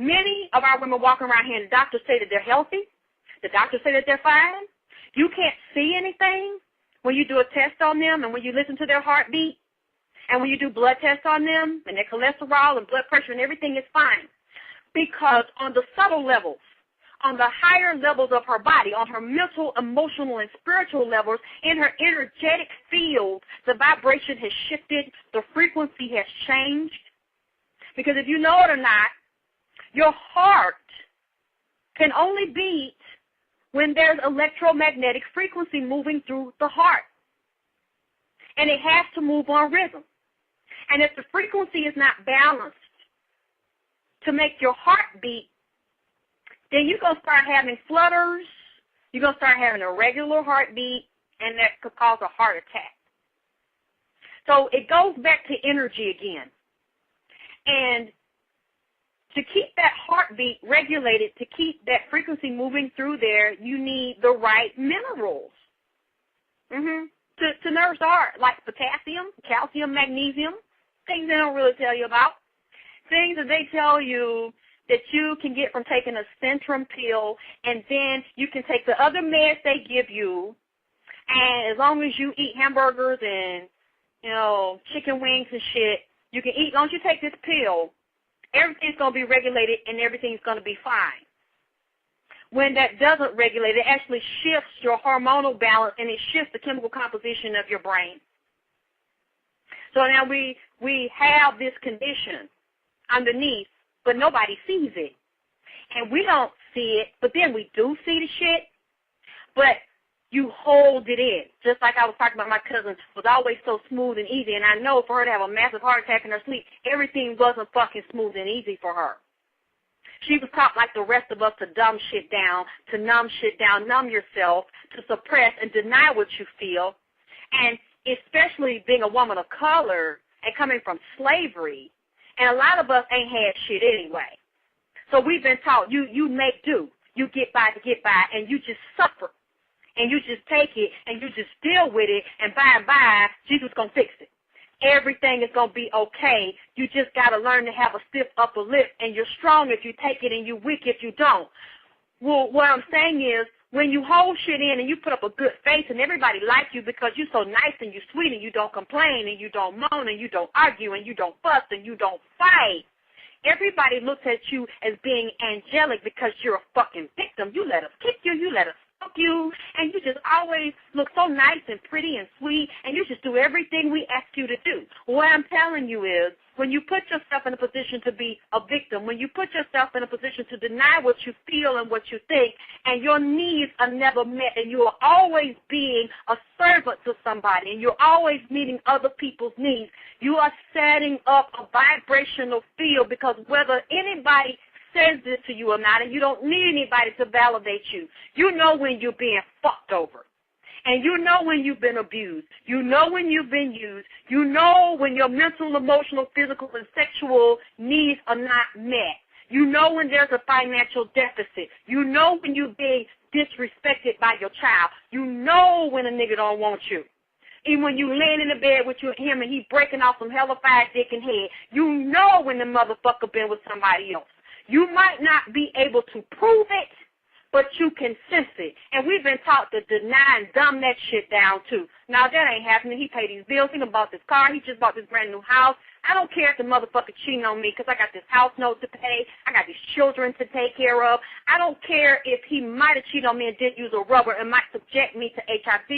Many of our women walking around here and the doctors say that they're healthy. The doctors say that they're fine. You can't see anything when you do a test on them and when you listen to their heartbeat and when you do blood tests on them and their cholesterol and blood pressure and everything is fine. Because on the subtle levels, on the higher levels of her body, on her mental, emotional, and spiritual levels, in her energetic field, the vibration has shifted, the frequency has changed. Because if you know it or not, your heart can only beat when there's electromagnetic frequency moving through the heart. And it has to move on rhythm. And if the frequency is not balanced to make your heart beat, then you're going to start having flutters, you're going to start having a regular heartbeat, and that could cause a heart attack. So it goes back to energy again. And to keep that heartbeat regulated, to keep that frequency moving through there, you need the right minerals to nourish the heart, like potassium, calcium, magnesium, things they don't really tell you about, things that they tell you that you can get from taking a Centrum pill, and then you can take the other meds they give you, and as long as you eat hamburgers and, chicken wings and shit, you can eat, as long as you take this pill, everything's going to be regulated and everything's going to be fine. When that doesn't regulate, it actually shifts your hormonal balance and it shifts the chemical composition of your brain. So now we have this condition underneath, but nobody sees it. And we don't see it, but then we do see the shit, but you hold it in. Just like I was talking about, my cousin was always so smooth and easy, and I know for her to have a massive heart attack in her sleep, everything wasn't fucking smooth and easy for her. She was taught like the rest of us to dumb shit down, to numb shit down, numb yourself, to suppress and deny what you feel. And especially being a woman of color and coming from slavery, and a lot of us ain't had shit anyway. So we've been taught you make do, you get by to get by, and you just suffer. And you just take it, and you just deal with it, and by and by, Jesus is going to fix it. Everything is going to be okay. You just got to learn to have a stiff upper lip, and you're strong if you take it, and you're weak if you don't. Well, what I'm saying is, when you hold shit in and you put up a good face and everybody likes you because you're so nice and you're sweet and you don't complain and you don't moan and you don't argue and you don't fuss and you don't fight, everybody looks at you as being angelic because you're a fucking victim. You let us kick you, you let us fuck you, and you just always look so nice and pretty and sweet, and you just do everything we ask you to do. What I'm telling you is, when you put yourself in a position to be a victim, when you put yourself in a position to deny what you feel and what you think, and your needs are never met, and you are always being a servant to somebody, and you're always meeting other people's needs, you are setting up a vibrational field, because whether anybody says this to you or not, and you don't need anybody to validate you, you know when you're being fucked over. And you know when you've been abused. You know when you've been used. You know when your mental, emotional, physical, and sexual needs are not met. You know when there's a financial deficit. You know when you're being disrespected by your child. You know when a nigga don't want you. Even when you laying in the bed with him and he breaking off some hella fire dick and head. You know when the motherfucker been with somebody else. You might not be able to prove it, but you can sense it. And we've been taught to deny and dumb that shit down, too. Now, that ain't happening. He paid his bills. He done bought this car. He just bought this brand new house. I don't care if the motherfucker cheating on me because I got this house note to pay. I got these children to take care of. I don't care if he might have cheated on me and did use a rubber and might subject me to HIV.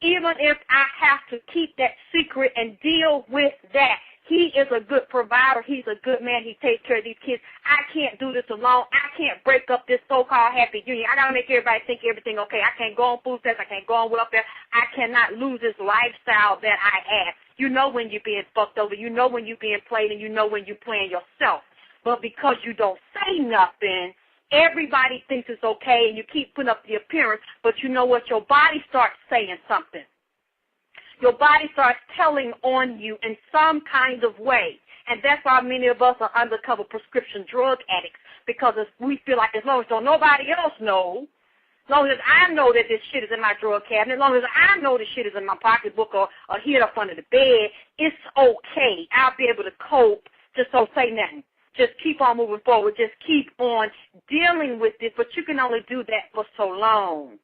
Even if I have to keep that secret and deal with that. He is a good provider. He's a good man. He takes care of these kids. I can't do this alone. I can't break up this so-called happy union. I got to make everybody think everything okay. I can't go on food stamps. I can't go on welfare. I cannot lose this lifestyle that I have. You know when you're being fucked over. You know when you're being played, and you know when you're playing yourself. But because you don't say nothing, everybody thinks it's okay, and you keep putting up the appearance, but you know what? Your body starts saying something. Your body starts telling on you in some kind of way. And that's why many of us are undercover prescription drug addicts, because we feel like as long as don't nobody else know, as long as I know that this shit is in my drug cabinet, as long as I know this shit is in my pocketbook or hid up under the bed, it's okay. I'll be able to cope. Just don't say nothing. just keep on moving forward. Just keep on dealing with this, but you can only do that for so long.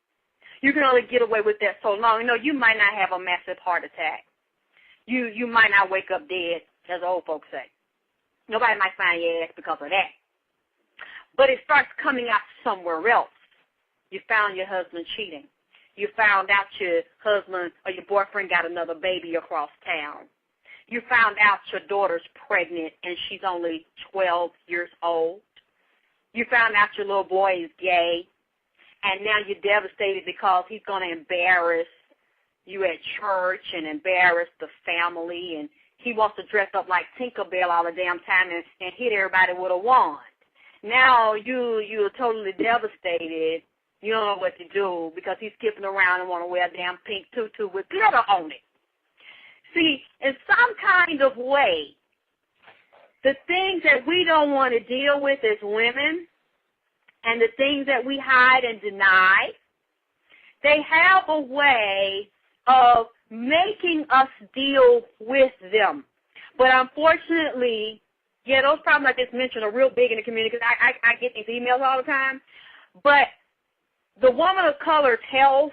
You can only get away with that so long. You know, you might not have a massive heart attack. You might not wake up dead, as the old folks say. Nobody might find your ass because of that. But it starts coming out somewhere else. You found your husband cheating. You found out your husband or your boyfriend got another baby across town. You found out your daughter's pregnant and she's only 12 years old. You found out your little boy is gay, and now you're devastated because he's going to embarrass you at church and embarrass the family, and he wants to dress up like Tinkerbell all the damn time and hit everybody with a wand. Now you're totally devastated. You don't know what to do because he's skipping around and want to wear a damn pink tutu with glitter on it. See, in some kind of way, the things that we don't want to deal with as women and the things that we hide and deny, they have a way of making us deal with them. But unfortunately, yeah, those problems I just mentioned are real big in the community because I get these emails all the time. But the woman of color's health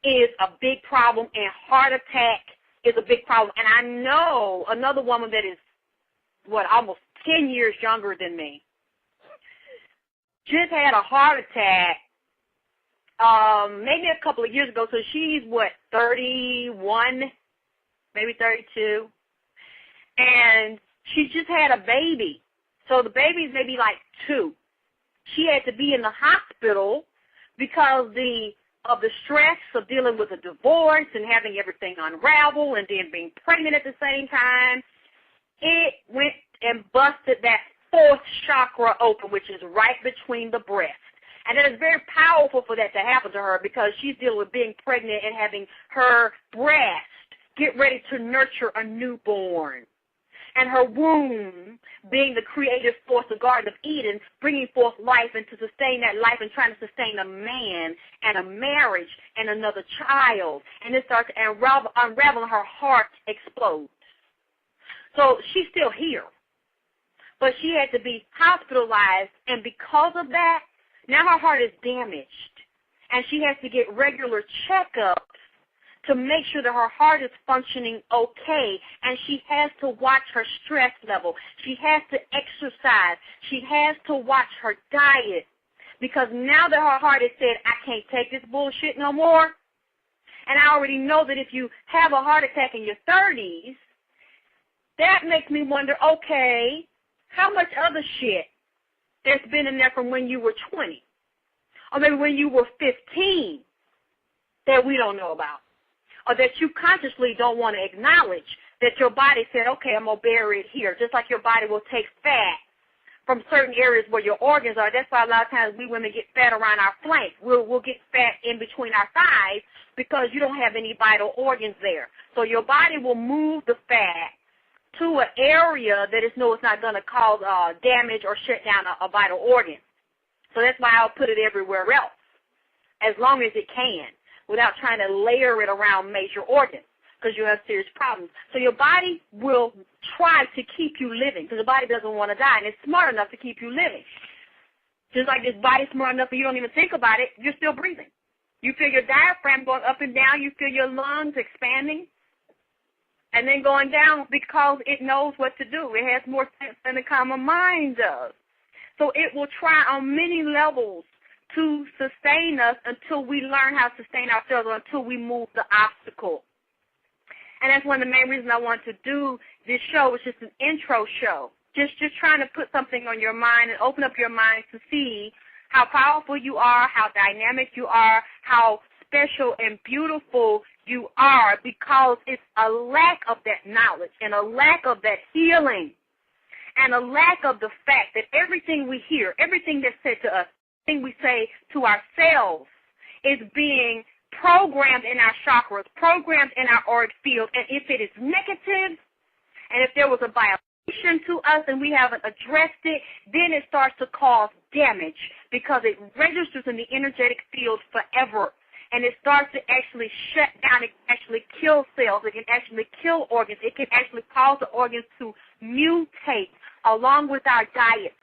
is a big problem, and heart attack is a big problem. And I know another woman that is, almost 10 years younger than me, just had a heart attack maybe a couple of years ago. So she's, 31, maybe 32. And she just had a baby. So the baby's maybe like 2. She had to be in the hospital because of the stress of dealing with a divorce and having everything unravel and then being pregnant at the same time. It went and busted that 4th chakra open, which is right between the breasts. And it is very powerful for that to happen to her because she's dealing with being pregnant and having her breast get ready to nurture a newborn. And her womb being the creative force of Garden of Eden, bringing forth life and to sustain that life and trying to sustain a man and a marriage and another child. And it starts to unravel, her heart explodes. So she's still here. But she had to be hospitalized, and because of that, now her heart is damaged. And she has to get regular checkups to make sure that her heart is functioning okay, and she has to watch her stress level. She has to exercise. She has to watch her diet, because now that her heart has said, I can't take this bullshit no more, and I already know that if you have a heart attack in your 30s, that makes me wonder, okay, how much other shit there's been in there from when you were 20, or maybe when you were 15 that we don't know about, or that you consciously don't want to acknowledge, that your body said, okay, I'm going to bury it here, just like your body will take fat from certain areas where your organs are. That's why a lot of times we women get fat around our flanks. We'll get fat in between our thighs because you don't have any vital organs there. So your body will move the fat to an area that it's not going to cause damage or shut down a vital organ. So that's why I'll put it everywhere else, as long as it can, without trying to layer it around major organs, because you have serious problems. So your body will try to keep you living, because the body doesn't want to die, and it's smart enough to keep you living. Just like this body's smart enough that you don't even think about it, you're still breathing. You feel your diaphragm going up and down. You feel your lungs expanding and then going down because it knows what to do. It has more sense than the common mind does. So it will try on many levels to sustain us until we learn how to sustain ourselves, or until we move the obstacle. And that's one of the main reasons I want to do this show. It's just an intro show. Just trying to put something on your mind and open up your mind to see how powerful you are, how dynamic you are, how special and beautiful you are, because it's a lack of that knowledge and a lack of that healing and a lack of the fact that everything we hear, everything that's said to us, everything we say to ourselves is being programmed in our chakras, programmed in our auric field. And if it is negative, and if there was a violation to us and we haven't addressed it, then it starts to cause damage because it registers in the energetic field forever. And it starts to actually shut down. It can actually kill cells. It can actually kill organs. It can actually cause the organs to mutate, along with our diet.